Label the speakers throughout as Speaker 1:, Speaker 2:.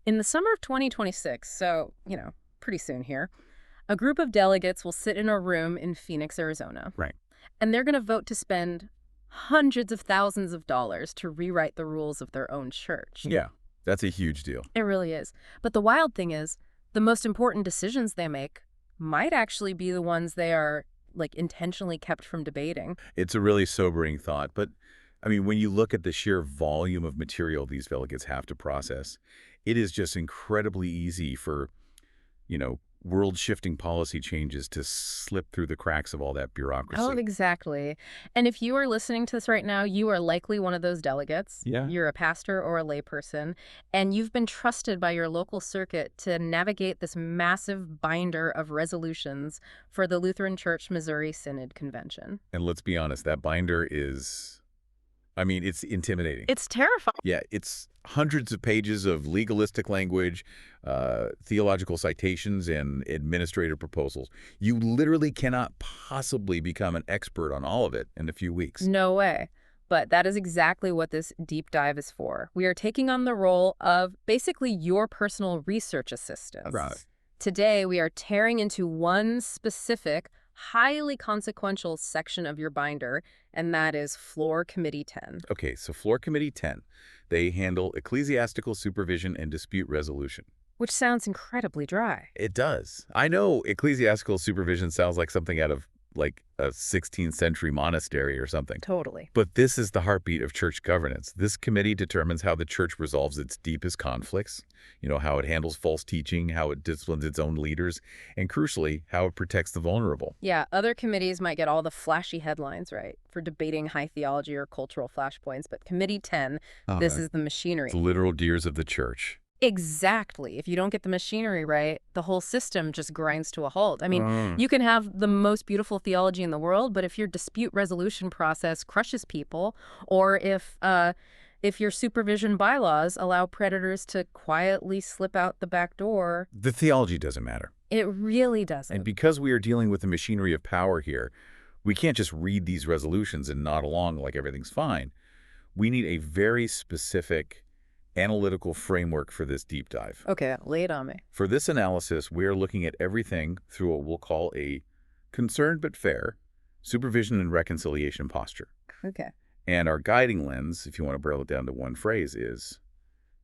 Speaker 1: In the summer of 2026, so, pretty soon here, a group of delegates will sit in a room in Phoenix, Arizona.
Speaker 2: Right.
Speaker 1: And they're going to vote to spend hundreds of thousands of dollars to rewrite the rules of their own church.
Speaker 2: Yeah, that's a huge deal.
Speaker 1: It really is. But the wild thing is, the most important decisions they make might actually be the ones they are, intentionally kept from debating.
Speaker 2: It's a really sobering thought, but I mean, when you look at the sheer volume of material these delegates have to process, it is just incredibly easy for, world-shifting policy changes to slip through the cracks of all that bureaucracy.
Speaker 1: Oh, exactly. And if you are listening to this right now, you are likely one of those delegates.
Speaker 2: Yeah.
Speaker 1: You're a pastor or a layperson, and you've been trusted by your local circuit to navigate this massive binder of resolutions for the Lutheran Church Missouri Synod Convention.
Speaker 2: And let's be honest, that binder is, it's intimidating.
Speaker 1: It's terrifying.
Speaker 2: Yeah, it's hundreds of pages of legalistic language, theological citations, and administrative proposals. You literally cannot possibly become an expert on all of it in a few weeks.
Speaker 1: No way. But that is exactly what this deep dive is for. We are taking on the role of basically your personal research assistants.
Speaker 2: Right.
Speaker 1: Today, we are tearing into one specific, highly consequential section of your binder, and that is Floor Committee 10.
Speaker 2: Okay, so Floor Committee 10, they handle ecclesiastical supervision and dispute resolution.
Speaker 1: Which sounds incredibly dry.
Speaker 2: It does. I know ecclesiastical supervision sounds like something out of, a 16th century monastery or something.
Speaker 1: Totally.
Speaker 2: But this is the heartbeat of church governance. This committee determines how the church resolves its deepest conflicts, how it handles false teaching, how it disciplines its own leaders, and crucially, how it protects the vulnerable.
Speaker 1: Yeah, other committees might get all the flashy headlines, right, for debating high theology or cultural flashpoints, but Committee 10, this is the machinery.
Speaker 2: The literal gears of the church.
Speaker 1: Exactly. If you don't get the machinery right, the whole system just grinds to a halt. You can have the most beautiful theology in the world, but if your dispute resolution process crushes people, or if your supervision bylaws allow predators to quietly slip out the back door,
Speaker 2: the theology doesn't matter.
Speaker 1: It really doesn't.
Speaker 2: And because we are dealing with the machinery of power here, we can't just read these resolutions and nod along like everything's fine. We need a very specific analytical framework for this deep dive.
Speaker 1: Okay, lay it on me.
Speaker 2: For this analysis, we are looking at everything through what we'll call a concerned but fair supervision and reconciliation posture.
Speaker 1: Okay.
Speaker 2: And our guiding lens, if you want to boil it down to one phrase, is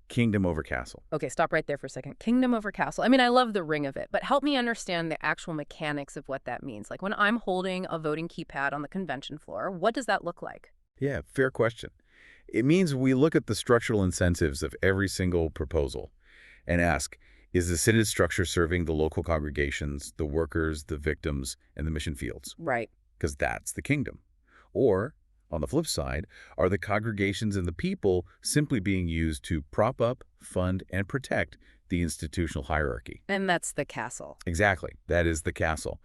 Speaker 2: kingdom over castle.
Speaker 1: Okay, stop right there for a second. Kingdom over castle. I love the ring of it, but help me understand the actual mechanics of what that means. Like when I'm holding a voting keypad on the convention floor, what does that look like?
Speaker 2: Yeah, fair question. It means we look at the structural incentives of every single proposal and ask, is the synod structure serving the local congregations, the workers, the victims, and the mission fields?
Speaker 1: Right.
Speaker 2: Because that's the kingdom. Or, on the flip side, are the congregations and the people simply being used to prop up, fund, and protect the institutional hierarchy?
Speaker 1: And that's the castle.
Speaker 2: Exactly. That is the castle.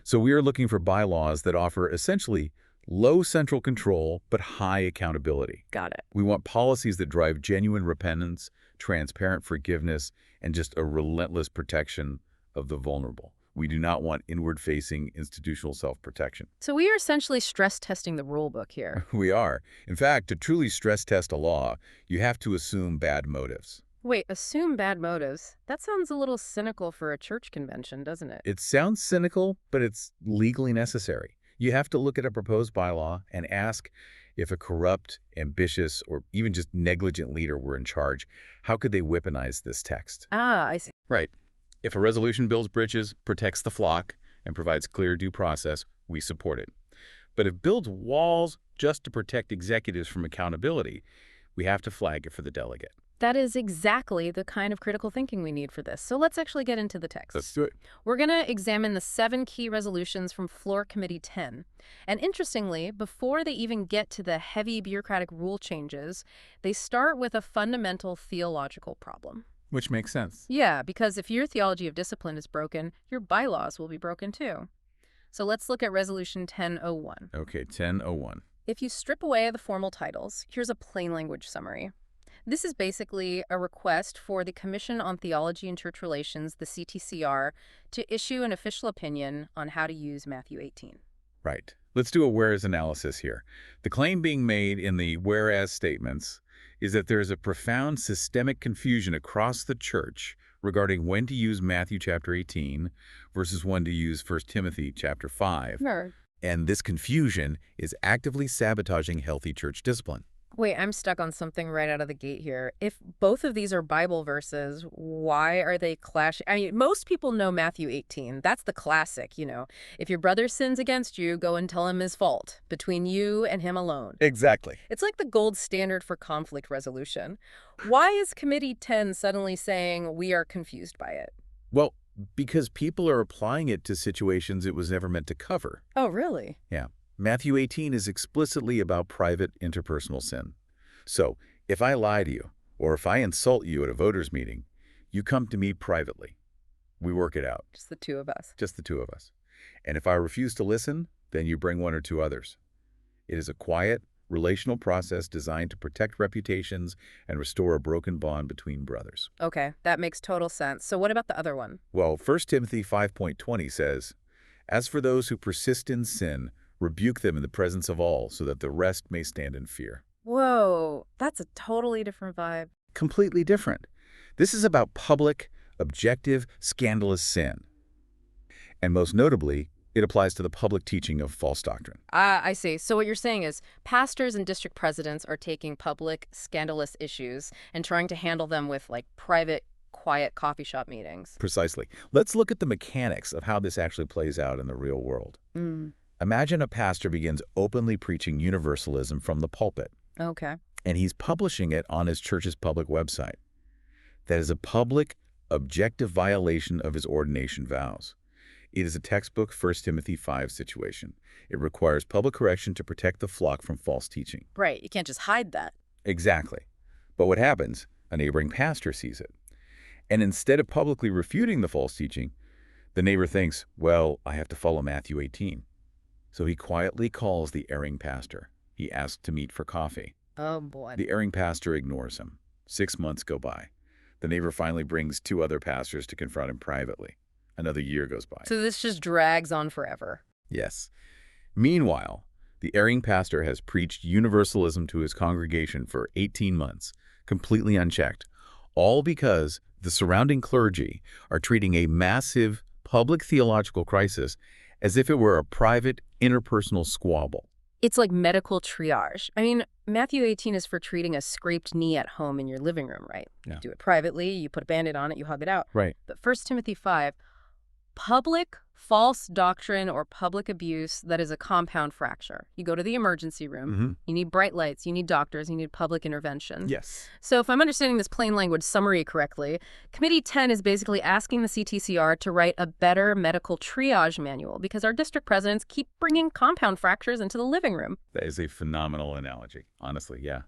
Speaker 2: So we are looking for bylaws that offer essentially low central control, but high accountability.
Speaker 1: Got it.
Speaker 2: We want policies that drive genuine repentance, transparent forgiveness, and just a relentless protection of the vulnerable. We do not want inward-facing institutional self-protection.
Speaker 1: So we are essentially stress testing the rule book here.
Speaker 2: We are. In fact, to truly stress test a law, you have to assume bad motives.
Speaker 1: Wait, assume bad motives? That sounds a little cynical for a church convention, doesn't it?
Speaker 2: It sounds cynical, but it's legally necessary. You have to look at a proposed bylaw and ask if a corrupt, ambitious, or even just negligent leader were in charge, how could they weaponize this text?
Speaker 1: Ah, I see.
Speaker 2: Right. If a resolution builds bridges, protects the flock, and provides clear due process, we support it. But if it builds walls just to protect executives from accountability, we have to flag it for the delegate.
Speaker 1: That is exactly the kind of critical thinking we need for this. So let's actually get into the text.
Speaker 2: Let's do it.
Speaker 1: We're going to examine the 7 key resolutions from Floor Committee 10. And interestingly, before they even get to the heavy bureaucratic rule changes, they start with a fundamental theological problem.
Speaker 2: Which makes sense.
Speaker 1: Yeah, because if your theology of discipline is broken, your bylaws will be broken too. So let's look at Resolution 1001.
Speaker 2: Okay, 1001.
Speaker 1: If you strip away the formal titles, here's a plain language summary. This is basically a request for the Commission on Theology and Church Relations, the CTCR, to issue an official opinion on how to use Matthew 18.
Speaker 2: Right. Let's do a whereas analysis here. The claim being made in the whereas statements is that there is a profound systemic confusion across the church regarding when to use Matthew chapter 18 versus when to use 1 Timothy chapter 5.
Speaker 1: Sure.
Speaker 2: And this confusion is actively sabotaging healthy church discipline.
Speaker 1: Wait, I'm stuck on something right out of the gate here. If both of these are Bible verses, why are they clashing? I mean, most people know Matthew 18. That's the classic, you know. If your brother sins against you, go and tell him his fault, between you and him alone.
Speaker 2: Exactly.
Speaker 1: It's like the gold standard for conflict resolution. Why is Committee 10 suddenly saying we are confused by it?
Speaker 2: Well, because people are applying it to situations it was never meant to cover.
Speaker 1: Oh, really?
Speaker 2: Yeah. Matthew 18 is explicitly about private interpersonal sin. So, if I lie to you, or if I insult you at a voters' meeting, you come to me privately. We work it out.
Speaker 1: Just the two of us.
Speaker 2: Just the two of us. And if I refuse to listen, then you bring one or two others. It is a quiet, relational process designed to protect reputations and restore a broken bond between brothers.
Speaker 1: Okay, that makes total sense. So what about the other one?
Speaker 2: Well, 1 Timothy 5.20 says, "As for those who persist in sin, rebuke them in the presence of all, so that the rest may stand in fear."
Speaker 1: Whoa, that's a totally different vibe.
Speaker 2: Completely different. This is about public, objective, scandalous sin. And most notably, it applies to the public teaching of false doctrine.
Speaker 1: Ah, I see. So what you're saying is pastors and district presidents are taking public, scandalous issues and trying to handle them with, like, private, quiet coffee shop meetings.
Speaker 2: Precisely. Let's look at the mechanics of how this actually plays out in the real world. Imagine a pastor begins openly preaching universalism from the pulpit.
Speaker 1: Okay.
Speaker 2: And he's publishing it on his church's public website. That is a public, objective violation of his ordination vows. It is a textbook 1 Timothy 5 situation. It requires public correction to protect the flock from false teaching.
Speaker 1: Right. You can't just hide that.
Speaker 2: Exactly. But what happens? A neighboring pastor sees it. And instead of publicly refuting the false teaching, the neighbor thinks, well, I have to follow Matthew 18. So he quietly calls the erring pastor. He asks to meet for coffee.
Speaker 1: Oh, boy.
Speaker 2: The erring pastor ignores him. 6 months go by. The neighbor finally brings 2 other pastors to confront him privately. Another year goes by.
Speaker 1: So this just drags on forever.
Speaker 2: Yes. Meanwhile, the erring pastor has preached universalism to his congregation for 18 months, completely unchecked, all because the surrounding clergy are treating a massive public theological crisis as if it were a private, interpersonal squabble.
Speaker 1: It's like medical triage. I mean, Matthew 18 is for treating a scraped knee at home in your living room, right?
Speaker 2: Yeah.
Speaker 1: You do it privately, you put a Band-Aid on it, you hug it out.
Speaker 2: Right.
Speaker 1: But 1 Timothy 5, public false doctrine or public abuse that is a compound fracture. You go to the emergency room, you need bright lights, you need doctors, you need public intervention.
Speaker 2: Yes.
Speaker 1: So if I'm understanding this plain language summary correctly, Committee 10 is basically asking the CTCR to write a better medical triage manual because our district presidents keep bringing compound fractures into the living room.
Speaker 2: That is a phenomenal analogy, honestly, yeah.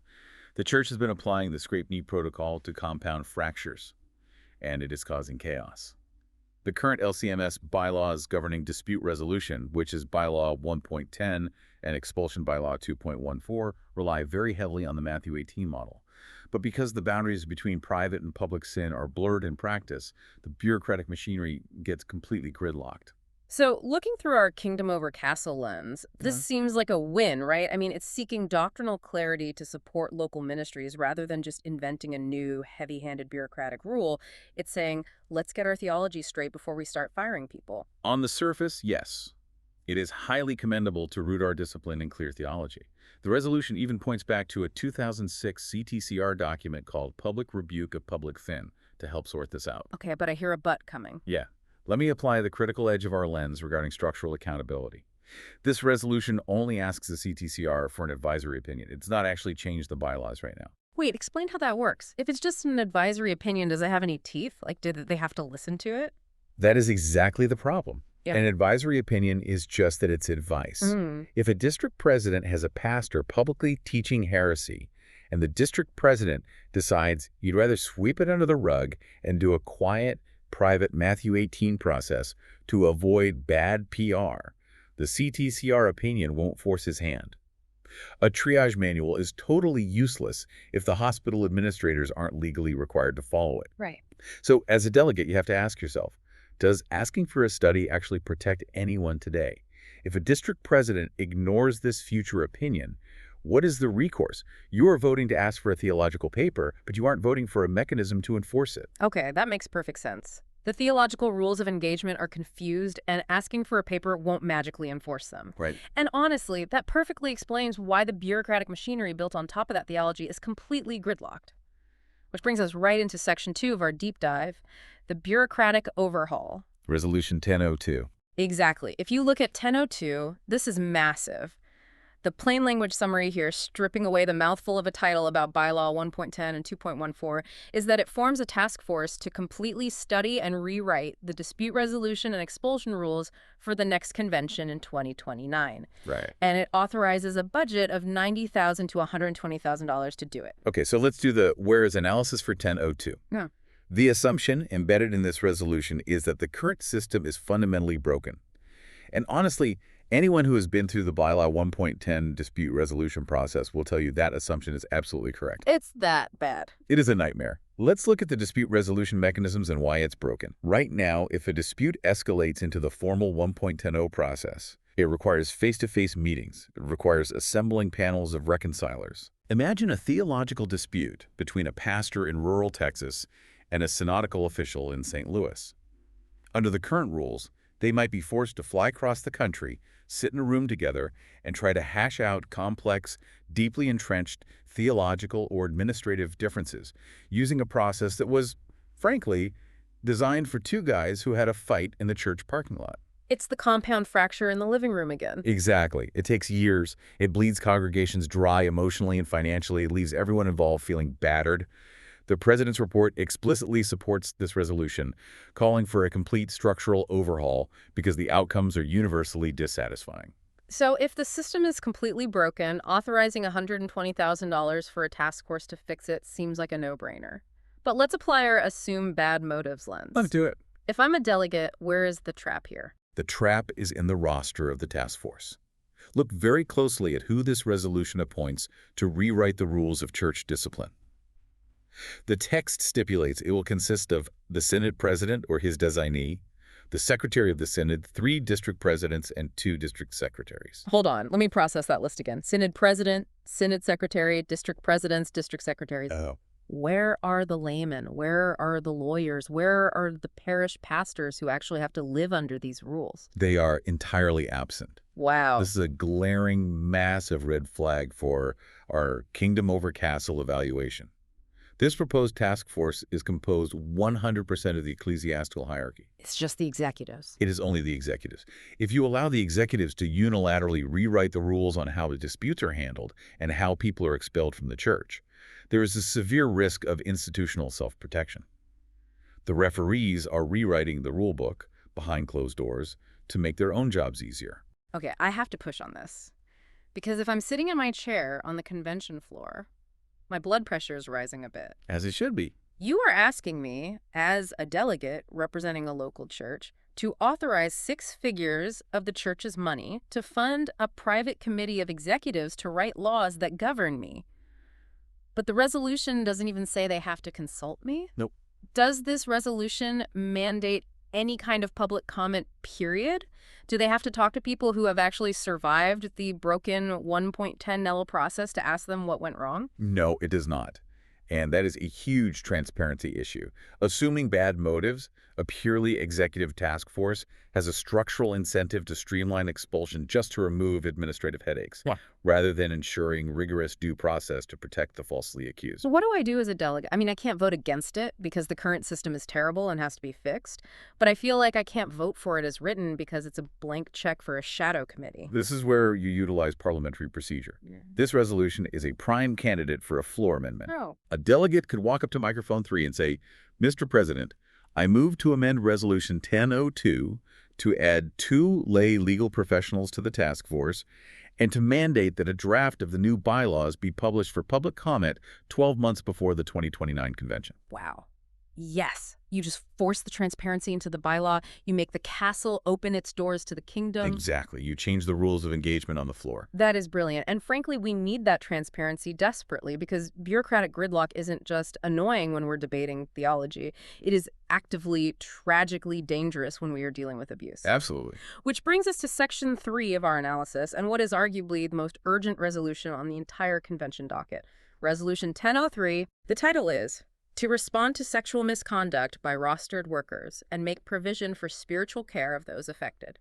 Speaker 2: The church has been applying the scrape knee protocol to compound fractures, and it is causing chaos. The current LCMS bylaws governing dispute resolution, which is bylaw 1.10 and expulsion bylaw 2.14, rely very heavily on the Matthew 18 model. But because the boundaries between private and public sin are blurred in practice, the bureaucratic machinery gets completely gridlocked.
Speaker 1: So looking through our kingdom over castle lens, this seems like a win, right? I mean, it's seeking doctrinal clarity to support local ministries rather than just inventing a new heavy-handed bureaucratic rule. It's saying, let's get our theology straight before we start firing people.
Speaker 2: On the surface, yes. It is highly commendable to root our discipline in clear theology. The resolution even points back to a 2006 CTCR document called Public Rebuke of Public Sin to help sort this out.
Speaker 1: Okay, but I hear a but coming.
Speaker 2: Yeah. Let me apply the critical edge of our lens regarding structural accountability. This resolution only asks the CTCR for an advisory opinion. It's not actually changed the bylaws right now.
Speaker 1: Wait, explain how that works. If it's just an advisory opinion, does it have any teeth? Like, did they have to listen to it?
Speaker 2: That is exactly the problem.
Speaker 1: Yeah.
Speaker 2: An advisory opinion is just that it's advice. If a district president has a pastor publicly teaching heresy, and the district president decides you'd rather sweep it under the rug and do a quiet, private Matthew 18 process to avoid bad PR, the CTCR opinion won't force his hand. A triage manual is totally useless if the hospital administrators aren't legally required to follow it.
Speaker 1: Right.
Speaker 2: So as a delegate, you have to ask yourself, does asking for a study actually protect anyone today? If a district president ignores this future opinion, What is the recourse? You are voting to ask for a theological paper, but you aren't voting for a mechanism to enforce it.
Speaker 1: Okay, that makes perfect sense. The theological rules of engagement are confused, and asking for a paper won't magically enforce them.
Speaker 2: Right.
Speaker 1: And honestly, that perfectly explains why the bureaucratic machinery built on top of that theology is completely gridlocked. Which brings us right into Section 2 of our deep dive, the bureaucratic overhaul.
Speaker 2: Resolution 1002.
Speaker 1: Exactly. If you look at 1002, this is massive. The plain language summary here, stripping away the mouthful of a title about bylaw 1.10 and 2.14, is that it forms a task force to completely study and rewrite the dispute resolution and expulsion rules for the next convention in 2029.
Speaker 2: Right.
Speaker 1: And it authorizes a budget of $90,000 to $120,000 to do it.
Speaker 2: Okay, so let's do the whereas analysis for 1002.
Speaker 1: Yeah.
Speaker 2: The assumption embedded in this resolution is that the current system is fundamentally broken. And honestly, anyone who has been through the bylaw 1.10 dispute resolution process will tell you that assumption is absolutely correct.
Speaker 1: It's that bad.
Speaker 2: It is a nightmare. Let's look at the dispute resolution mechanisms and why it's broken. Right now, if a dispute escalates into the formal 1.10 process, it requires face-to-face meetings. It requires assembling panels of reconcilers. Imagine a theological dispute between a pastor in rural Texas and a synodical official in St. Louis. Under the current rules, they might be forced to fly across the country, sit in a room together, and try to hash out complex, deeply entrenched theological or administrative differences, using a process that was, frankly, designed for two guys who had a fight in the church parking lot.
Speaker 1: It's the compound fracture in the living room again.
Speaker 2: Exactly. It takes years. It bleeds congregations dry emotionally and financially. It leaves everyone involved feeling battered. The President's report explicitly supports this resolution, calling for a complete structural overhaul because the outcomes are universally dissatisfying.
Speaker 1: So if the system is completely broken, authorizing $120,000 for a task force to fix it seems like a no-brainer. But let's apply our assume bad motives lens.
Speaker 2: Let's do it.
Speaker 1: If I'm a delegate, where is the trap here?
Speaker 2: The trap is in the roster of the task force. Look very closely at who this resolution appoints to rewrite the rules of church discipline. The text stipulates it will consist of the Synod President or his designee, the Secretary of the Synod, 3 district presidents, and 2 district secretaries.
Speaker 1: Hold on. Let me process that list again. Synod President, Synod Secretary, district presidents, district secretaries.
Speaker 2: Oh.
Speaker 1: Where are the laymen? Where are the lawyers? Where are the parish pastors who actually have to live under these rules?
Speaker 2: They are entirely absent.
Speaker 1: Wow.
Speaker 2: This is a glaring, massive red flag for our kingdom over castle evaluation. This proposed task force is composed 100% of the ecclesiastical hierarchy.
Speaker 1: It's just the executives.
Speaker 2: It is only the executives. If you allow the executives to unilaterally rewrite the rules on how the disputes are handled and how people are expelled from the church, there is a severe risk of institutional self-protection. The referees are rewriting the rule book behind closed doors to make their own jobs easier.
Speaker 1: Okay, I have to push on this. Because if I'm sitting in my chair on the convention floor, my blood pressure is rising a bit.
Speaker 2: As it should be.
Speaker 1: You are asking me, as a delegate representing a local church, to authorize 6 figures of the church's money to fund a private committee of executives to write laws that govern me. But the resolution doesn't even say they have to consult me?
Speaker 2: Nope.
Speaker 1: Does this resolution mandate any kind of public comment, period? Do they have to talk to people who have actually survived the broken 1.10 Nello process to ask them what went wrong?
Speaker 2: No, it does not. And that is a huge transparency issue. Assuming bad motives, a purely executive task force has a structural incentive to streamline expulsion just to remove administrative headaches, rather than ensuring rigorous due process to protect the falsely accused.
Speaker 1: So what do I do as a delegate? I mean, I can't vote against it because the current system is terrible and has to be fixed, but I feel like I can't vote for it as written because it's a blank check for a shadow committee.
Speaker 2: This is where you utilize parliamentary procedure. This resolution is a prime candidate for a floor amendment.
Speaker 1: Oh.
Speaker 2: A delegate could walk up to microphone 3 and say, Mr. President, I move to amend Resolution 1002 to add 2 lay legal professionals to the task force and to mandate that a draft of the new bylaws be published for public comment 12 months before the 2029 convention.
Speaker 1: Wow. Yes, You just force the transparency into the bylaw. You make the castle open its doors to the kingdom.
Speaker 2: Exactly. You change the rules of engagement on the floor.
Speaker 1: That is brilliant. And frankly, we need that transparency desperately because bureaucratic gridlock isn't just annoying when we're debating theology. It is actively, tragically dangerous when we are dealing with abuse.
Speaker 2: Absolutely.
Speaker 1: Which brings us to Section 3 of our analysis and what is arguably the most urgent resolution on the entire convention docket. Resolution 1003. The title is to respond to sexual misconduct by rostered workers and make provision for spiritual care of those affected.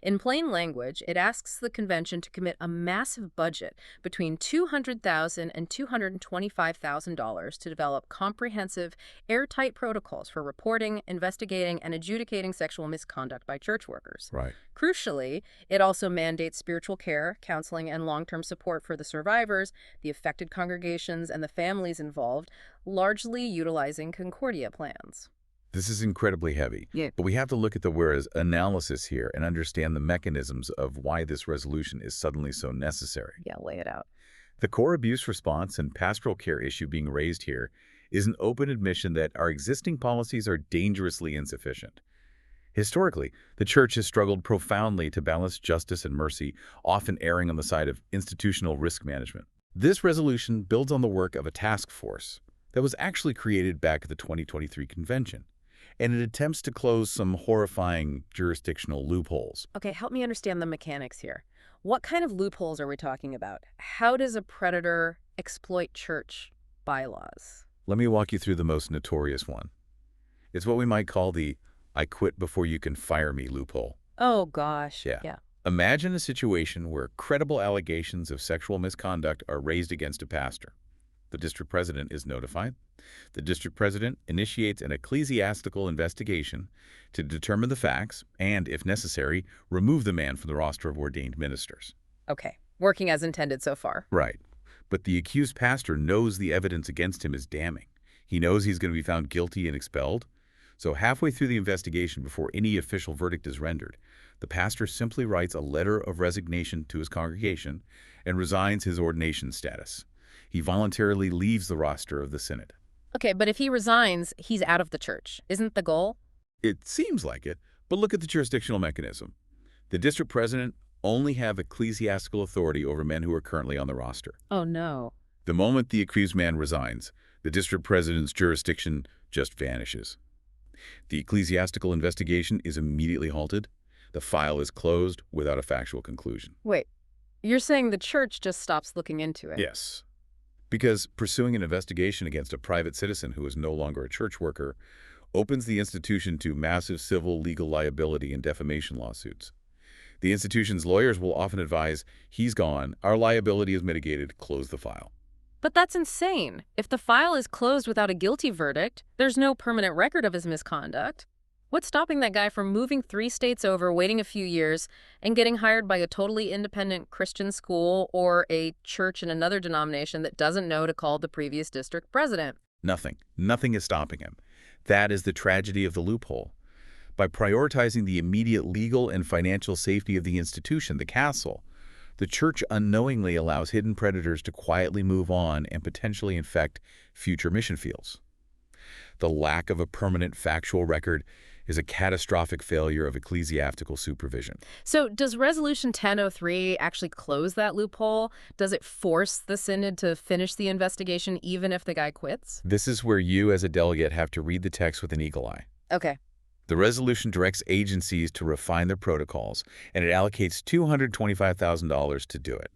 Speaker 1: In plain language, it asks the convention to commit a massive budget between $200,000 and $225,000 to develop comprehensive, airtight protocols for reporting, investigating, and adjudicating sexual misconduct by church workers.
Speaker 2: Right.
Speaker 1: Crucially, it also mandates spiritual care, counseling, and long-term support for the survivors, the affected congregations, and the families involved, largely utilizing Concordia plans.
Speaker 2: This is incredibly heavy, but we have to look at the whereas analysis here and understand the mechanisms of why this resolution is suddenly so necessary.
Speaker 1: Yeah, lay it out.
Speaker 2: The core abuse response and pastoral care issue being raised here is an open admission that our existing policies are dangerously insufficient. Historically, the Church has struggled profoundly to balance justice and mercy, often erring on the side of institutional risk management. This resolution builds on the work of a task force that was actually created back at the 2023 convention, and it attempts to close some horrifying jurisdictional loopholes.
Speaker 1: Okay, help me understand the mechanics here. What kind of loopholes are we talking about? How does a predator exploit church bylaws?
Speaker 2: Let me walk you through the most notorious one. It's what we might call the "I quit before you can fire me" loophole.
Speaker 1: Oh, gosh.
Speaker 2: Yeah. Imagine a situation where credible allegations of sexual misconduct are raised against a pastor. The district president is notified. The district president initiates an ecclesiastical investigation to determine the facts and, if necessary, remove the man from the roster of ordained ministers.
Speaker 1: Okay, working as intended so far.
Speaker 2: Right. But the accused pastor knows the evidence against him is damning. He knows he's going to be found guilty and expelled. So halfway through the investigation, before any official verdict is rendered, the pastor simply writes a letter of resignation to his congregation and resigns his ordination status. He voluntarily leaves the roster of the Synod.
Speaker 1: Okay, but if he resigns, he's out of the church. Isn't the goal?
Speaker 2: It seems like it, but look at the jurisdictional mechanism. The district president only have ecclesiastical authority over men who are currently on the roster.
Speaker 1: Oh, no.
Speaker 2: The moment the accused man resigns, the district president's jurisdiction just vanishes. The ecclesiastical investigation is immediately halted. The file is closed without a factual conclusion.
Speaker 1: Wait, you're saying the church just stops looking into it?
Speaker 2: Yes. Because pursuing an investigation against a private citizen who is no longer a church worker opens the institution to massive civil legal liability and defamation lawsuits. The institution's lawyers will often advise, "He's gone, our liability is mitigated, close the file."
Speaker 1: But that's insane. If the file is closed without a guilty verdict, there's no permanent record of his misconduct. What's stopping that guy from moving 3 states over, waiting a few years, and getting hired by a totally independent Christian school or a church in another denomination that doesn't know to call the previous district president?
Speaker 2: Nothing. Nothing is stopping him. That is the tragedy of the loophole. By prioritizing the immediate legal and financial safety of the institution, the castle, the church unknowingly allows hidden predators to quietly move on and potentially infect future mission fields. The lack of a permanent factual record is a catastrophic failure of ecclesiastical supervision.
Speaker 1: So does Resolution 1003 actually close that loophole? Does it force the Synod to finish the investigation even if the guy quits?
Speaker 2: This is where you as a delegate have to read the text with an eagle eye.
Speaker 1: Okay.
Speaker 2: The resolution directs agencies to refine their protocols, and it allocates $225,000 to do it.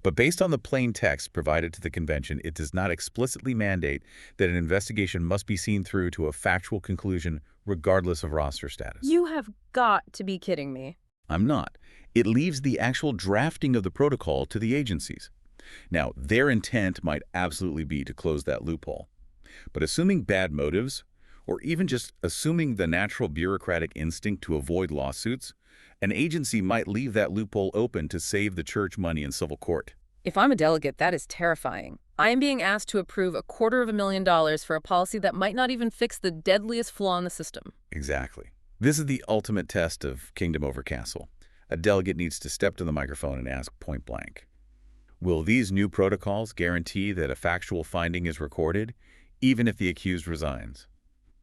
Speaker 2: But based on the plain text provided to the convention, it does not explicitly mandate that an investigation must be seen through to a factual conclusion regardless of roster status.
Speaker 1: You have got to be kidding me.
Speaker 2: I'm not. It leaves the actual drafting of the protocol to the agencies. Now, their intent might absolutely be to close that loophole. But assuming bad motives, or even just assuming the natural bureaucratic instinct to avoid lawsuits, an agency might leave that loophole open to save the church money in civil court.
Speaker 1: If I'm a delegate, that is terrifying. I am being asked to approve $250,000 for a policy that might not even fix the deadliest flaw in the system.
Speaker 2: Exactly. This is the ultimate test of kingdom over castle. A delegate needs to step to the microphone and ask point blank, will these new protocols guarantee that a factual finding is recorded, even if the accused resigns?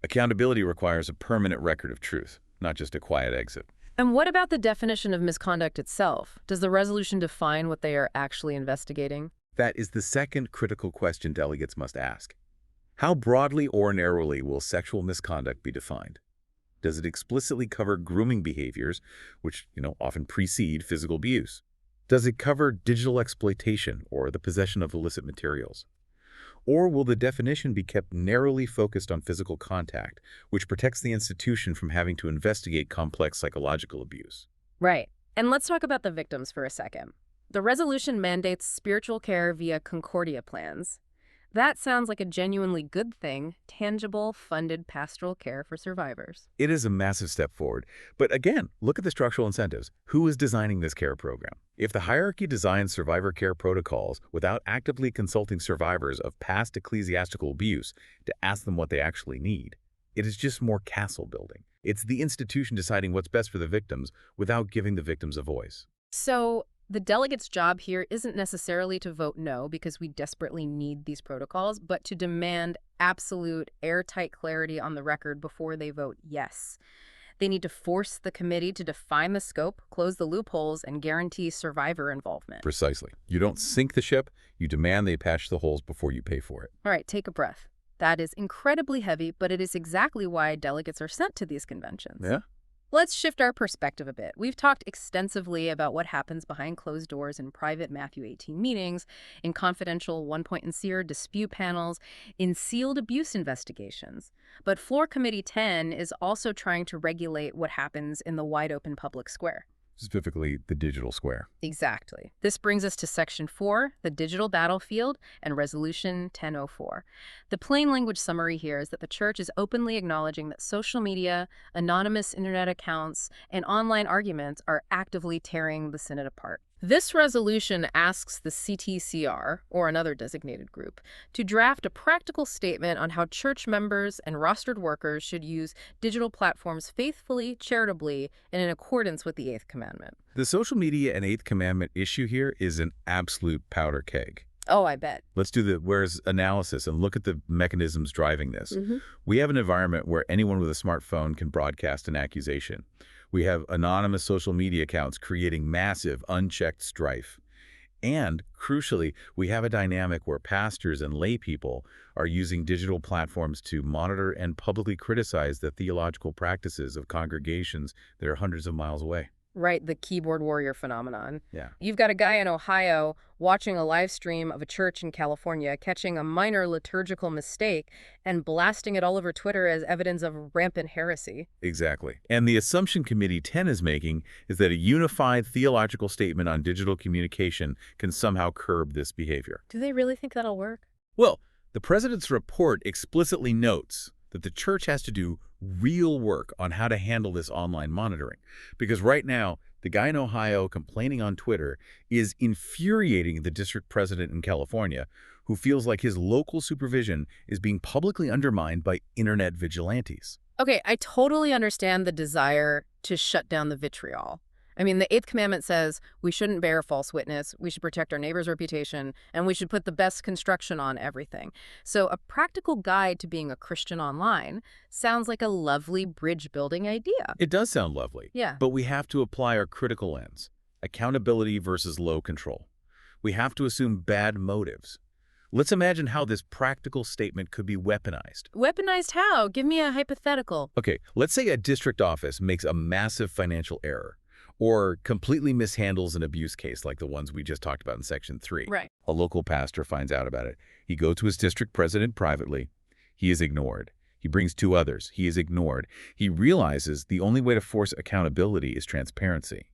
Speaker 2: Accountability requires a permanent record of truth, not just a quiet exit.
Speaker 1: And what about the definition of misconduct itself? Does the resolution define what they are actually investigating?
Speaker 2: That is the second critical question delegates must ask. How broadly or narrowly will sexual misconduct be defined? Does it explicitly cover grooming behaviors, which, often precede physical abuse? Does it cover digital exploitation or the possession of illicit materials? Or will the definition be kept narrowly focused on physical contact, which protects the institution from having to investigate complex psychological abuse?
Speaker 1: Right. And let's talk about the victims for a second. The resolution mandates spiritual care via Concordia plans. That sounds like a genuinely good thing, tangible, funded pastoral care for survivors.
Speaker 2: It is a massive step forward. But again, look at the structural incentives. Who is designing this care program? If the hierarchy designs survivor care protocols without actively consulting survivors of past ecclesiastical abuse to ask them what they actually need, it is just more castle building. It's the institution deciding what's best for the victims without giving the victims a voice.
Speaker 1: So the delegates' job here isn't necessarily to vote no because we desperately need these protocols, but to demand absolute, airtight clarity on the record before they vote yes. They need to force the committee to define the scope, close the loopholes, and guarantee survivor involvement.
Speaker 2: Precisely. You don't sink the ship, you demand they patch the holes before you pay for it.
Speaker 1: All right, take a breath. That is incredibly heavy, but it is exactly why delegates are sent to these conventions.
Speaker 2: Yeah?
Speaker 1: Let's shift our perspective a bit. We've talked extensively about what happens behind closed doors in private Matthew 18 meetings, in confidential one-point and seer dispute panels, in sealed abuse investigations. But Floor Committee 10 is also trying to regulate what happens in the wide-open public square.
Speaker 2: Specifically, the digital square.
Speaker 1: Exactly. This brings us to Section 4, the digital battlefield, and Resolution 1004. The plain language summary here is that the Church is openly acknowledging that social media, anonymous internet accounts, and online arguments are actively tearing the Synod apart. This resolution asks the CTCR, or another designated group, to draft a practical statement on how church members and rostered workers should use digital platforms faithfully, charitably, and in accordance with the Eighth Commandment.
Speaker 2: The social media and Eighth Commandment issue here is an absolute powder keg.
Speaker 1: Oh, I bet.
Speaker 2: Let's do the where's analysis and look at the mechanisms driving this. We have an environment where anyone with a smartphone can broadcast an accusation. We have anonymous social media accounts creating massive, unchecked strife. And, crucially, we have a dynamic where pastors and lay people are using digital platforms to monitor and publicly criticize the theological practices of congregations that are hundreds of miles away.
Speaker 1: Right, the keyboard warrior phenomenon.
Speaker 2: Yeah.
Speaker 1: You've got a guy in Ohio watching a live stream of a church in California, catching a minor liturgical mistake and blasting it all over Twitter as evidence of rampant heresy.
Speaker 2: Exactly. And the assumption Committee 10 is making is that a unified theological statement on digital communication can somehow curb this behavior.
Speaker 1: Do they really think that'll work?
Speaker 2: Well, the president's report explicitly notes that the church has to do real work on how to handle this online monitoring. Because right now, the guy in Ohio complaining on Twitter is infuriating the district president in California, who feels like his local supervision is being publicly undermined by internet vigilantes.
Speaker 1: Okay, I totally understand the desire to shut down the vitriol. I mean, the Eighth Commandment says we shouldn't bear false witness, we should protect our neighbor's reputation, and we should put the best construction on everything. So a practical guide to being a Christian online sounds like a lovely bridge-building idea.
Speaker 2: It does sound lovely.
Speaker 1: Yeah.
Speaker 2: But we have to apply our critical lens. Accountability versus low control. We have to assume bad motives. Let's imagine how this practical statement could be weaponized.
Speaker 1: Weaponized how? Give me a hypothetical.
Speaker 2: Okay, let's say a district office makes a massive financial error, or completely mishandles an abuse case like the ones we just talked about in Section 3.
Speaker 1: Right.
Speaker 2: A local pastor finds out about it. He goes to his district president privately. He is ignored. He brings 2 others. He is ignored. He realizes the only way to force accountability is transparency.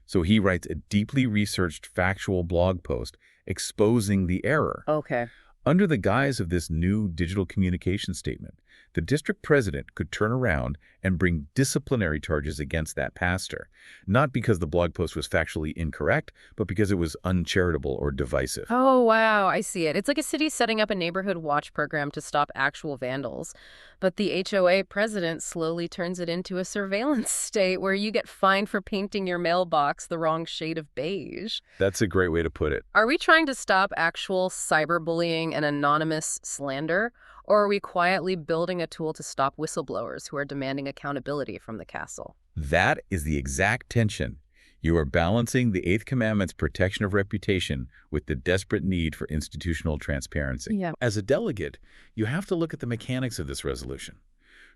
Speaker 2: So he writes a deeply researched factual blog post exposing the error.
Speaker 1: Okay.
Speaker 2: Under the guise of this new digital communication statement, the district president could turn around and bring disciplinary charges against that pastor, not because the blog post was factually incorrect, but because it was uncharitable or divisive.
Speaker 1: Oh, wow, I see it. It's like a city setting up a neighborhood watch program to stop actual vandals. But the HOA president slowly turns it into a surveillance state where you get fined for painting your mailbox the wrong shade of beige.
Speaker 2: That's a great way to put it.
Speaker 1: Are we trying to stop actual cyberbullying and anonymous slander? Or are we quietly building a tool to stop whistleblowers who are demanding accountability from the castle?
Speaker 2: That is the exact tension. You are balancing the Eighth Commandment's protection of reputation with the desperate need for institutional transparency.
Speaker 1: Yeah.
Speaker 2: As a delegate, you have to look at the mechanics of this resolution.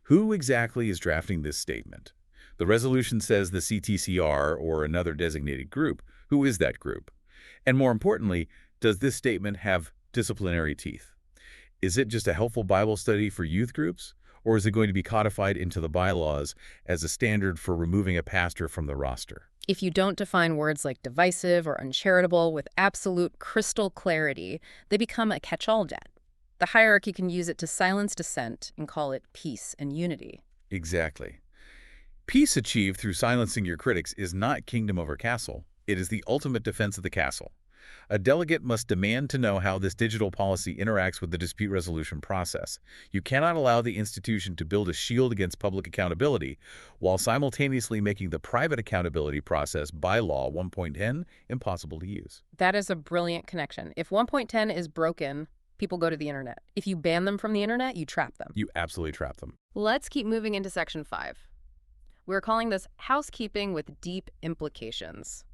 Speaker 2: Who exactly is drafting this statement? The resolution says the CTCR or another designated group. Who is that group? And more importantly, does this statement have disciplinary teeth? Is it just a helpful Bible study for youth groups? Or is it going to be codified into the bylaws as a standard for removing a pastor from the roster?
Speaker 1: If you don't define words like divisive or uncharitable with absolute crystal clarity, they become a catch-all debt. The hierarchy can use it to silence dissent and call it peace and unity.
Speaker 2: Exactly. Peace achieved through silencing your critics is not kingdom over castle. It is the ultimate defense of the castle. A delegate must demand to know how this digital policy interacts with the dispute resolution process. You cannot allow the institution to build a shield against public accountability while simultaneously making the private accountability process bylaw 1.10 impossible to use.
Speaker 1: That is a brilliant connection. If 1.10 is broken, people go to the internet. If you ban them from the internet, you trap them.
Speaker 2: You absolutely trap them.
Speaker 1: Let's keep moving into Section 5. We're calling this housekeeping with deep implications.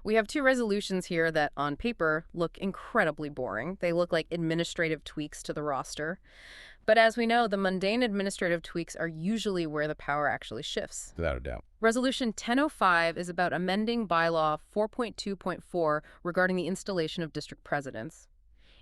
Speaker 1: We have two resolutions here that, on paper, look incredibly boring. They look like administrative tweaks to the roster. But as we know, the mundane administrative tweaks are usually where the power actually shifts.
Speaker 2: Without a doubt.
Speaker 1: Resolution 1005 is about amending bylaw 4.2.4 regarding the installation of district presidents.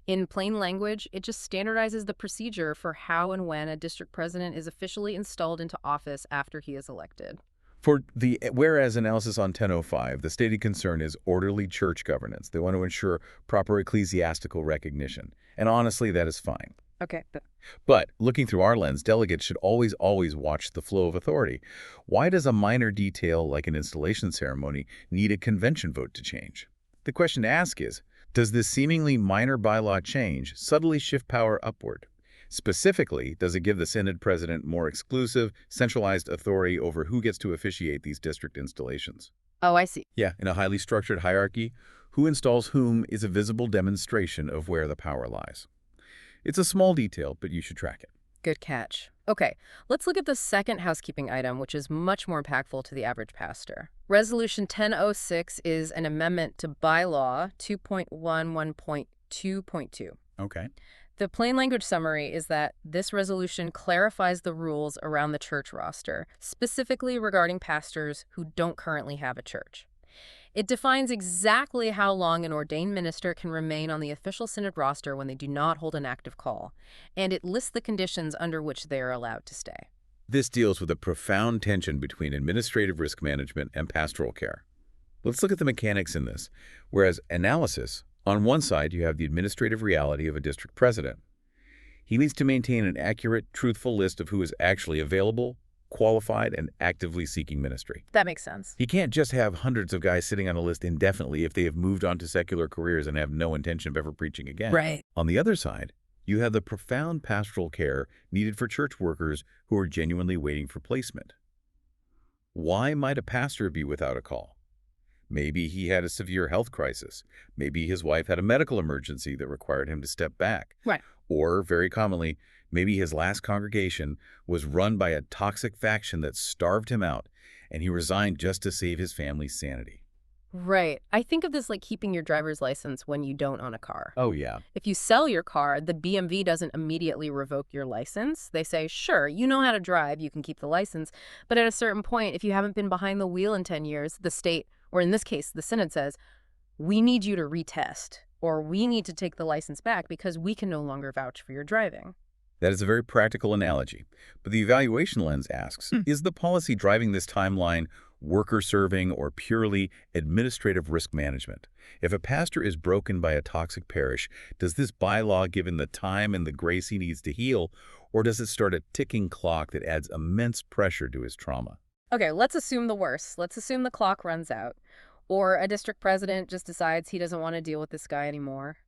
Speaker 1: In plain language, it just standardizes the procedure for how and when a district president is officially installed into office after he is elected.
Speaker 2: For the whereas analysis on 1005, the stated concern is orderly church governance. They want to ensure proper ecclesiastical recognition. And honestly, that is fine.
Speaker 1: Okay.
Speaker 2: But looking through our lens, delegates should always watch the flow of authority. Why does a minor detail like an installation ceremony need a convention vote to change? The question to ask is, does this seemingly minor bylaw change subtly shift power upward? Specifically, does it give the Synod president more exclusive, centralized authority over who gets to officiate these district installations?
Speaker 1: Oh, I see.
Speaker 2: Yeah, in a highly structured hierarchy, who installs whom is a visible demonstration of where the power lies. It's a small detail, but you should track it.
Speaker 1: Good catch. Okay, let's look at the second housekeeping item, which is much more impactful to the average pastor. Resolution 1006 is an amendment to bylaw 2.11.2.2.
Speaker 2: Okay.
Speaker 1: The plain language summary is that this resolution clarifies the rules around the church roster, specifically regarding pastors who don't currently have a church. It defines exactly how long an ordained minister can remain on the official synod roster when they do not hold an active call, and it lists the conditions under which they are allowed to stay.
Speaker 2: This deals with a profound tension between administrative risk management and pastoral care. Let's look at the mechanics in this. Whereas analysis, on one side, you have the administrative reality of a district president. He needs to maintain an accurate, truthful list of who is actually available, qualified, and actively seeking ministry.
Speaker 1: That makes sense.
Speaker 2: He can't just have hundreds of guys sitting on a list indefinitely if they have moved on to secular careers and have no intention of ever preaching again.
Speaker 1: Right.
Speaker 2: On the other side, you have the profound pastoral care needed for church workers who are genuinely waiting for placement. Why might a pastor be without a call? Maybe he had a severe health crisis. Maybe his wife had a medical emergency that required him to step back.
Speaker 1: Right.
Speaker 2: Or, very commonly, maybe his last congregation was run by a toxic faction that starved him out, and he resigned just to save his family's sanity.
Speaker 1: Right. I think of this like keeping your driver's license when you don't own a car.
Speaker 2: Oh, yeah.
Speaker 1: If you sell your car, the BMV doesn't immediately revoke your license. They say, sure, you know how to drive, you can keep the license. But at a certain point, if you haven't been behind the wheel in 10 years, the state, or in this case, the Synod says, we need you to retest, or we need to take the license back because we can no longer vouch for your driving.
Speaker 2: That is a very practical analogy. But the evaluation lens asks, is the policy driving this timeline worker-serving or purely administrative risk management? If a pastor is broken by a toxic parish, does this bylaw give him the time and the grace he needs to heal, or does it start a ticking clock that adds immense pressure to his trauma?
Speaker 1: Okay, let's assume the worst. Let's assume the clock runs out, or a district president just decides he doesn't want to deal with this guy anymore.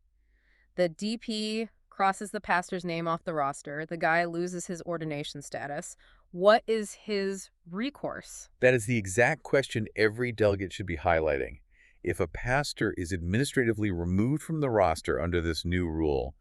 Speaker 1: The DP crosses the pastor's name off the roster. The guy loses his ordination status. What is his recourse?
Speaker 2: That is the exact question every delegate should be highlighting. If a pastor is administratively removed from the roster under this new rule,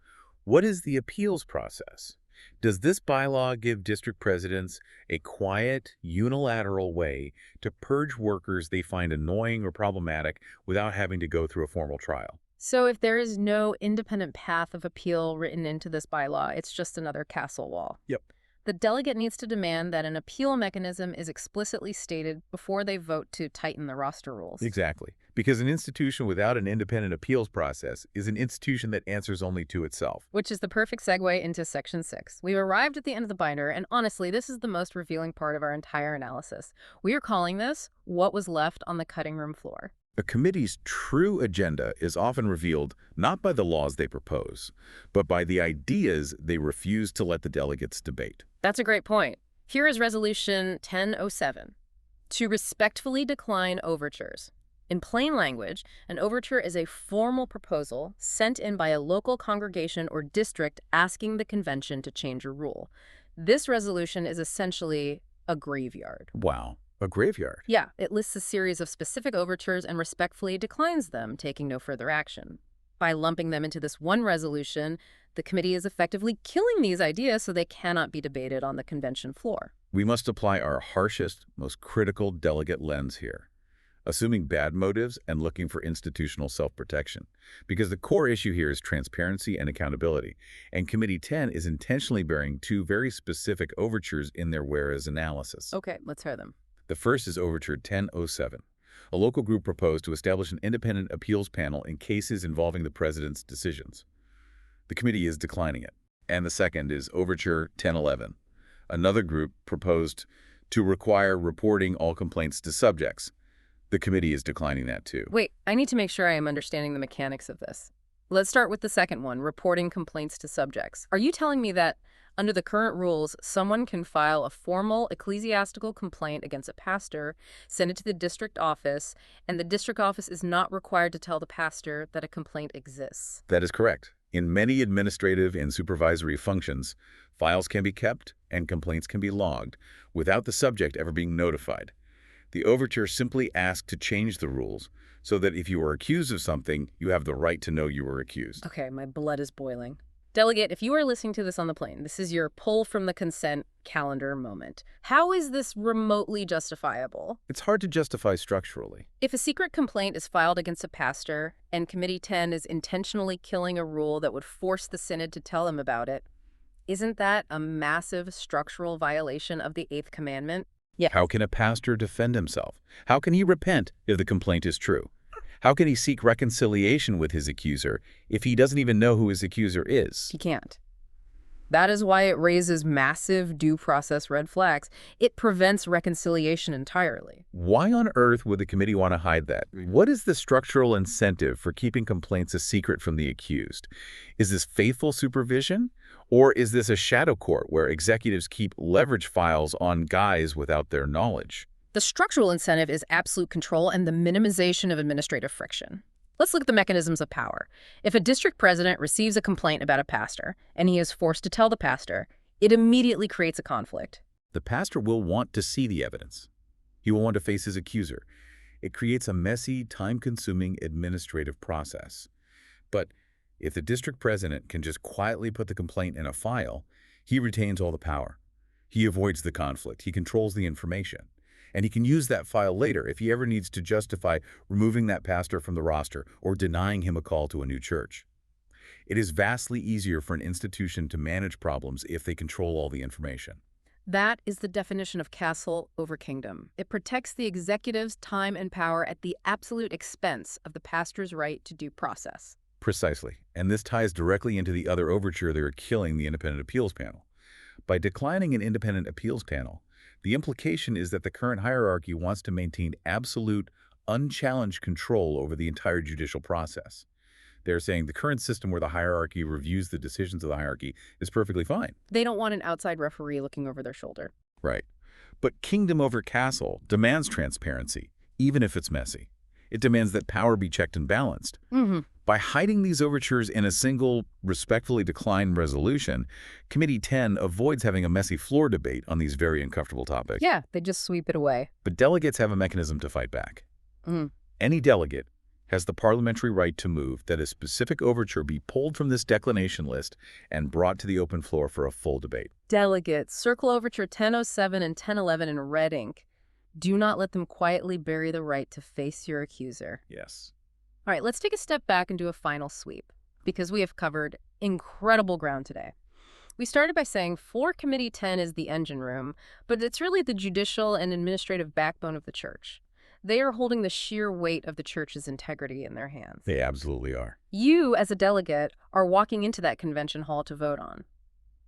Speaker 2: what is the appeals process? Does this bylaw give district presidents a quiet, unilateral way to purge workers they find annoying or problematic without having to go through a formal trial?
Speaker 1: So if there is no independent path of appeal written into this bylaw, it's just another castle wall.
Speaker 2: Yep.
Speaker 1: The delegate needs to demand that an appeal mechanism is explicitly stated before they vote to tighten the roster rules.
Speaker 2: Exactly. Because an institution without an independent appeals process is an institution that answers only to itself.
Speaker 1: Which is the perfect segue into Section 6. We've arrived at the end of the binder, and honestly, this is the most revealing part of our entire analysis. We are calling this what was left on the cutting room floor.
Speaker 2: A committee's true agenda is often revealed not by the laws they propose, but by the ideas they refuse to let the delegates debate.
Speaker 1: That's a great point. Here is Resolution 1007. To respectfully decline overtures. In plain language, an overture is a formal proposal sent in by a local congregation or district asking the convention to change a rule. This resolution is essentially a graveyard.
Speaker 2: Wow. A graveyard.
Speaker 1: Yeah, it lists a series of specific overtures and respectfully declines them, taking no further action. By lumping them into this one resolution, the committee is effectively killing these ideas so they cannot be debated on the convention floor.
Speaker 2: We must apply our harshest, most critical delegate lens here, assuming bad motives and looking for institutional self-protection. Because the core issue here is transparency and accountability, and Committee 10 is intentionally bearing two very specific overtures in their whereas analysis.
Speaker 1: Okay, let's hear them.
Speaker 2: The first is Overture 1007. A local group proposed to establish an independent appeals panel in cases involving the president's decisions. The committee is declining it. And the second is Overture 1011. Another group proposed to require reporting all complaints to subjects. The committee is declining that too.
Speaker 1: Wait, I need to make sure I am understanding the mechanics of this. Let's start with the second one, reporting complaints to subjects. Are you telling me that under the current rules, someone can file a formal ecclesiastical complaint against a pastor, send it to the district office, and the district office is not required to tell the pastor that a complaint exists?
Speaker 2: That is correct. In many administrative and supervisory functions, files can be kept and complaints can be logged without the subject ever being notified. The overture simply asks to change the rules so that if you are accused of something, you have the right to know you were accused.
Speaker 1: Okay, my blood is boiling. Delegate, if you are listening to this on the plane, this is your pull from the consent calendar moment. How is this remotely justifiable?
Speaker 2: It's hard to justify structurally.
Speaker 1: If a secret complaint is filed against a pastor and Committee 10 is intentionally killing a rule that would force the Synod to tell them about it, isn't that a massive structural violation of the 8th commandment? Yeah.
Speaker 2: How can a pastor defend himself? How can he repent if the complaint is true? How can he seek reconciliation with his accuser if he doesn't even know who his accuser is?
Speaker 1: He can't. That is why it raises massive due process red flags. It prevents reconciliation entirely.
Speaker 2: Why on earth would the committee want to hide that? What is the structural incentive for keeping complaints a secret from the accused? Is this faithful supervision? Or is this a shadow court where executives keep leverage files on guys without their knowledge?
Speaker 1: The structural incentive is absolute control and the minimization of administrative friction. Let's look at the mechanisms of power. If a district president receives a complaint about a pastor and he is forced to tell the pastor, it immediately creates a conflict.
Speaker 2: The pastor will want to see the evidence. He will want to face his accuser. It creates a messy, time-consuming administrative process. But if the district president can just quietly put the complaint in a file, he retains all the power. He avoids the conflict. He controls the information. And he can use that file later if he ever needs to justify removing that pastor from the roster or denying him a call to a new church. It is vastly easier for an institution to manage problems if they control all the information.
Speaker 1: That is the definition of castle over kingdom. It protects the executive's time and power at the absolute expense of the pastor's right to due process.
Speaker 2: Precisely. And this ties directly into the other overture they are killing the independent appeals panel. By declining an independent appeals panel, the implication is that the current hierarchy wants to maintain absolute, unchallenged control over the entire judicial process. They're saying the current system where the hierarchy reviews the decisions of the hierarchy is perfectly fine.
Speaker 1: They don't want an outside referee looking over their shoulder.
Speaker 2: Right. But kingdom over castle demands transparency, even if it's messy. It demands that power be checked and balanced. By hiding these overtures in a single, respectfully declined resolution, Committee 10 avoids having a messy floor debate on these very uncomfortable topics.
Speaker 1: Yeah, they just sweep it away.
Speaker 2: But delegates have a mechanism to fight back. Any delegate has the parliamentary right to move that a specific overture be pulled from this declination list and brought to the open floor for a full debate.
Speaker 1: Delegates, circle overture 1007 and 1011 in red ink. Do not let them quietly bury the right to face your accuser.
Speaker 2: Yes.
Speaker 1: All right, let's take a step back and do a final sweep, because we have covered incredible ground today. We started by saying Floor Committee 10 is the engine room, but it's really the judicial and administrative backbone of the church. They are holding the sheer weight of the church's integrity in their hands.
Speaker 2: They absolutely are.
Speaker 1: You, as a delegate, are walking into that convention hall to vote on,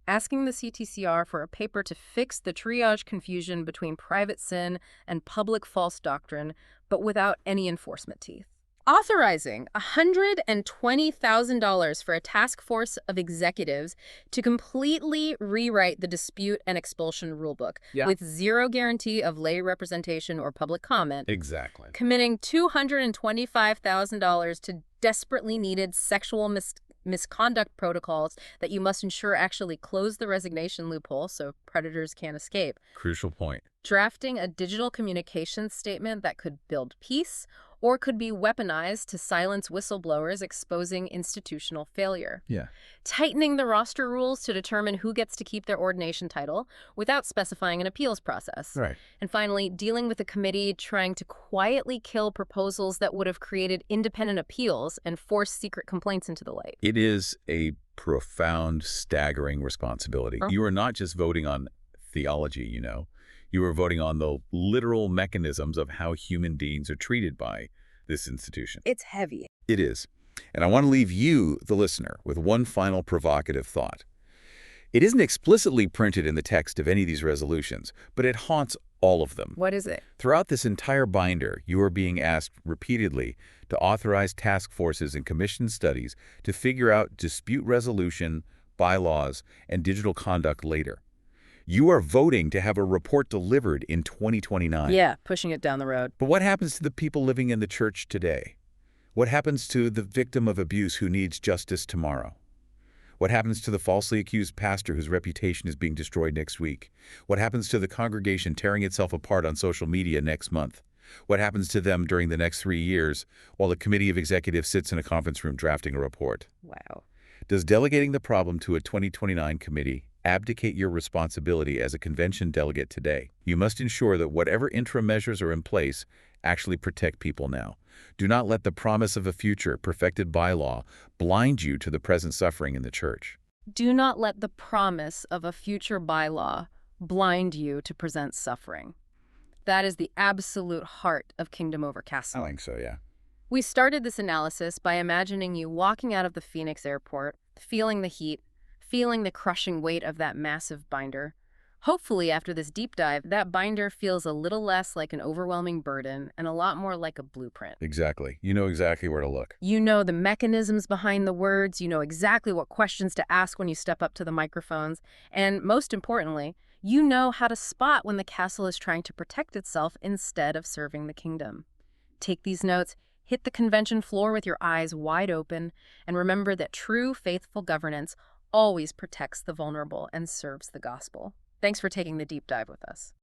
Speaker 1: asking the CTCR for a paper to fix the triage confusion between private sin and public false doctrine, but without any enforcement teeth. Authorizing $120,000 for a task force of executives to completely rewrite the dispute and expulsion rulebook with zero guarantee of lay representation or public comment.
Speaker 2: Exactly.
Speaker 1: Committing $225,000 to desperately needed sexual misconduct protocols that you must ensure actually close the resignation loophole so predators can't escape.
Speaker 2: Crucial point.
Speaker 1: Drafting a digital communications statement that could build peace or could be weaponized to silence whistleblowers exposing institutional failure.
Speaker 2: Yeah.
Speaker 1: Tightening the roster rules to determine who gets to keep their ordination title without specifying an appeals process.
Speaker 2: Right.
Speaker 1: And finally, dealing with a committee trying to quietly kill proposals that would have created independent appeals and forced secret complaints into the light.
Speaker 2: It is a profound, staggering responsibility. You are not just voting on theology, you know. You are voting on the literal mechanisms of how human beings are treated by this institution.
Speaker 1: It's heavy.
Speaker 2: It is. And I want to leave you, the listener, with one final provocative thought. It isn't explicitly printed in the text of any of these resolutions, but it haunts all of them.
Speaker 1: What is it?
Speaker 2: Throughout this entire binder, you are being asked repeatedly to authorize task forces and commission studies to figure out dispute resolution, bylaws, and digital conduct later. You are voting to have a report delivered in 2029.
Speaker 1: Yeah, pushing it down the road.
Speaker 2: But what happens to the people living in the church today? What happens to the victim of abuse who needs justice tomorrow? What happens to the falsely accused pastor whose reputation is being destroyed next week? What happens to the congregation tearing itself apart on social media next month? What happens to them during the next 3 years while the committee of executives sits in a conference room drafting a report?
Speaker 1: Wow.
Speaker 2: Does delegating the problem to a 2029 committee abdicate your responsibility as a convention delegate today? You must ensure that whatever interim measures are in place actually protect people now. Do not let the promise of a future perfected by law blind you to the present suffering in the church.
Speaker 1: Do not let the promise of a future bylaw blind you to present suffering. That is the absolute heart of Kingdom Over Castle.
Speaker 2: I think so, yeah.
Speaker 1: We started this analysis by imagining you walking out of the Phoenix airport, feeling the heat, feeling the crushing weight of that massive binder. Hopefully, after this deep dive, that binder feels a little less like an overwhelming burden and a lot more like a blueprint.
Speaker 2: Exactly. You know exactly where to look.
Speaker 1: You know the mechanisms behind the words, you know exactly what questions to ask when you step up to the microphones, and most importantly, you know how to spot when the castle is trying to protect itself instead of serving the kingdom. Take these notes, hit the convention floor with your eyes wide open, and remember that true, faithful governance always protects the vulnerable and serves the gospel. Thanks for taking the deep dive with us.